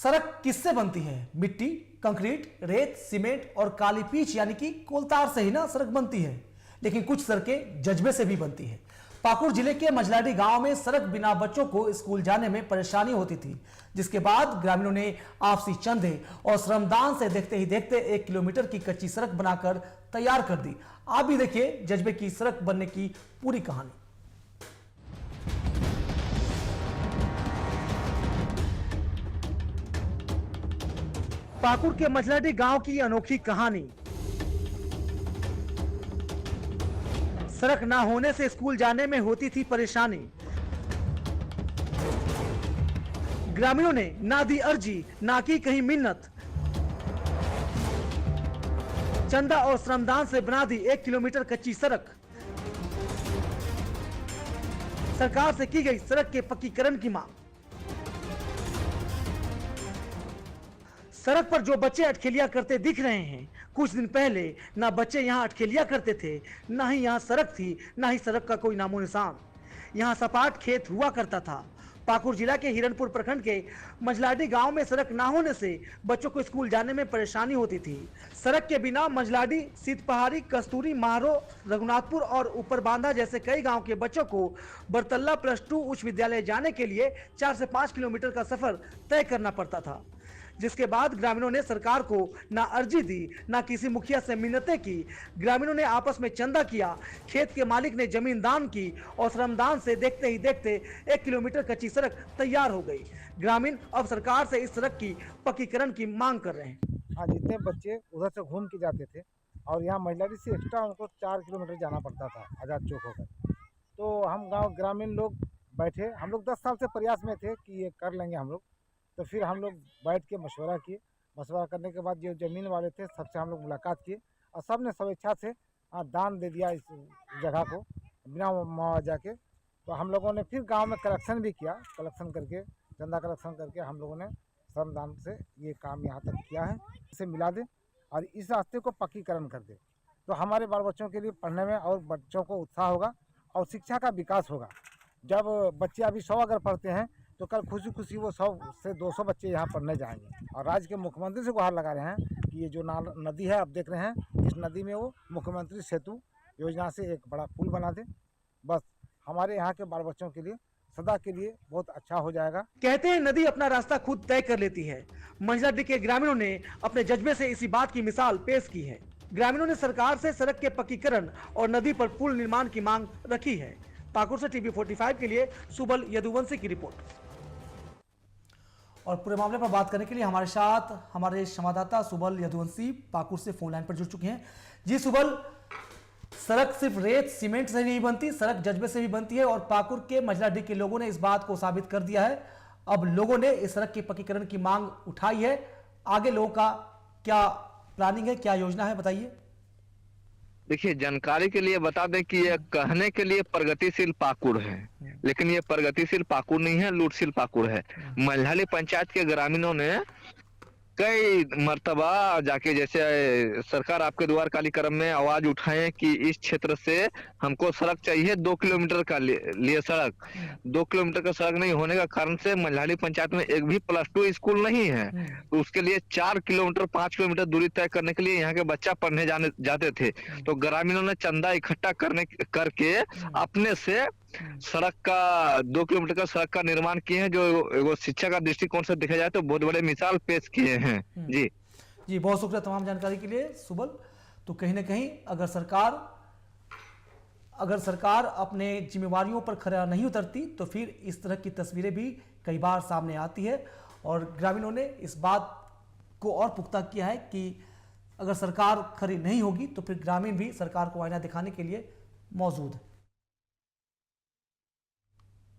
सड़क किससे बनती है? मिट्टी, कंक्रीट, रेत, सीमेंट और काली पीच यानी कि कोलतार से ही ना सड़क बनती है। लेकिन कुछ सड़कें जज्बे से भी बनती है। पाकुड़ जिले के मझलाडी गांव में सड़क बिना बच्चों को स्कूल जाने में परेशानी होती थी, जिसके बाद ग्रामीणों ने आपसी चंदे और श्रमदान से देखते ही देखते 1 किलोमीटर की कच्ची सड़क बनाकर तैयार कर दी। आप भी देखिए जज्बे की सड़क बनने की पूरी कहानी। पाकुड़ के मझलाडी गांव की अनोखी कहानी। सड़क ना होने से स्कूल जाने में होती थी परेशानी। ग्रामीणों ने ना दी अर्जी, ना की कहीं मिन्नत। चंदा और श्रमदान से बना दी 1 किलोमीटर कच्ची सड़क। सरकार से की गई सड़क के पक्कीकरण की मांग। सड़क पर जो बच्चे अटखेलियां करते दिख रहे हैं, कुछ दिन पहले ना बच्चे यहां अटखेलियां करते थे, ना ही यहां सड़क थी, ना ही सड़क का कोई नामो निशान। यहां सपाट खेत हुआ करता था। पाकुड़ जिला के हिरणपुर प्रखंड के मझलाडी गांव में सड़क ना होने से बच्चों को स्कूल जाने में परेशानी होती थी। सड़क के बिना मझलाडी, सीतपहाड़ी, कस्तूरी, मारो, रघुनाथपुर और ऊपर बांधा जैसे कई गांव के बच्चों को बरतल्ला +2 उच्च विद्यालय जाने के लिए 4 से 5 किलोमीटर का सफर तय करना पड़ता था, जिसके बाद ग्रामीणों ने सरकार को ना अर्जी दी, ना किसी मुखिया से मिन्नतें की। ग्रामीणों ने आपस में चंदा किया, खेत के मालिक ने जमीन दान की और श्रमदान से देखते ही देखते 1 किलोमीटर कच्ची सड़क तैयार हो गई। ग्रामीण अब सरकार से इस सड़क की पक्कीकरण की मांग कर रहे हैं। हाँ, जितने बच्चे उधर से घूम के जाते थे और यहाँ मझलाडी से एक्स्ट्रा उनको 4 किलोमीटर जाना पड़ता था आज़ाद चौक होकर। तो हम गाँव ग्रामीण लोग बैठे, हम लोग 10 साल से प्रयास में थे कि ये कर लेंगे हम लोग। तो फिर हम लोग बैठ के मशवरा किए। मशवरा करने के बाद जो ज़मीन वाले थे सबसे हम लोग मुलाकात किए और सब ने स्वेच्छा से दान दे दिया इस जगह को बिना मुआवजा के। तो हम लोगों ने फिर गांव में कलेक्शन भी किया, कलेक्शन करके चंदा कलेक्शन करके हम लोगों ने श्रमदान से ये काम यहाँ तक किया है। इसे मिला दे और इस रास्ते को पक्कीकरण कर दे तो हमारे बाल बच्चों के लिए पढ़ने में और बच्चों को उत्साह होगा और शिक्षा का विकास होगा। जब बच्चे अभी 100 अगर पढ़ते हैं तो कल खुशी खुशी वो 100 से 200 बच्चे यहाँ पढ़ने जाएंगे। और राज्य के मुख्यमंत्री से गुहार लगा रहे हैं कि ये जो नदी है, अब देख रहे हैं इस नदी में वो मुख्यमंत्री सेतु योजना से एक बड़ा पुल बना दे। बस हमारे यहाँ के बाल बच्चों के लिए सदा के लिए बहुत अच्छा हो जाएगा। कहते हैं नदी अपना रास्ता खुद तय कर लेती है। मझलाडी के ग्रामीणों ने अपने जज्बे से इसी बात की मिसाल पेश की है। ग्रामीणों ने सरकार से सड़क के पक्कीकरण और नदी पर पुल निर्माण की मांग रखी है। पाकुड़ से टीवी 45 के लिए सुबल यदुवंशी की रिपोर्ट। और पूरे मामले पर बात करने के लिए हमारे साथ हमारे संवाददाता सुबल यदुवंशी पाकुड़ से फोन लाइन पर जुड़ चुके हैं। जी सुबल, सड़क सिर्फ रेत सीमेंट से नहीं बनती, सड़क जज्बे से भी बनती है और पाकुड़ के मझलाडी के लोगों ने इस बात को साबित कर दिया है। अब लोगों ने इस सड़क के पक्कीकरण की मांग उठाई है। आगे लोगों का क्या प्लानिंग है, क्या योजना है, बताइए। देखिए, जानकारी के लिए बता दें कि यह कहने के लिए प्रगतिशील पाकुड़ है, लेकिन ये प्रगतिशील पाकुड़ नहीं है, लूटशील पाकुड़ है। मल्हाली पंचायत के ग्रामीणों ने कई मर्तबा जाके, जैसे सरकार आपके द्वार कार्यक्रम में आवाज उठाए कि इस क्षेत्र से हमको सड़क चाहिए, 2 किलोमीटर का लिए सड़क। 2 किलोमीटर का सड़क नहीं होने का कारण से मल्हाली पंचायत में एक भी +2 स्कूल नहीं है। तो उसके लिए 4 किलोमीटर 5 किलोमीटर दूरी तय करने के लिए यहाँ के बच्चा पढ़ने जाते थे। तो ग्रामीणों ने चंदा इकट्ठा करके अपने से सड़क का 2 किलोमीटर का सड़क का निर्माण किए हैं, जो शिक्षा का दृष्टिकोण से देखा जाए तो बहुत बड़े मिसाल पेश किए हैं। जी, बहुत शुक्रिया तमाम जानकारी के लिए सुबल। तो कहीं ना कहीं अगर सरकार अपने जिम्मेवारियों पर खरा नहीं उतरती तो फिर इस तरह की तस्वीरें भी कई बार सामने आती है। और ग्रामीणों ने इस बात को और पुख्ता किया है कि अगर सरकार खरी नहीं होगी तो फिर ग्रामीण भी सरकार को आईना दिखाने के लिए मौजूद है।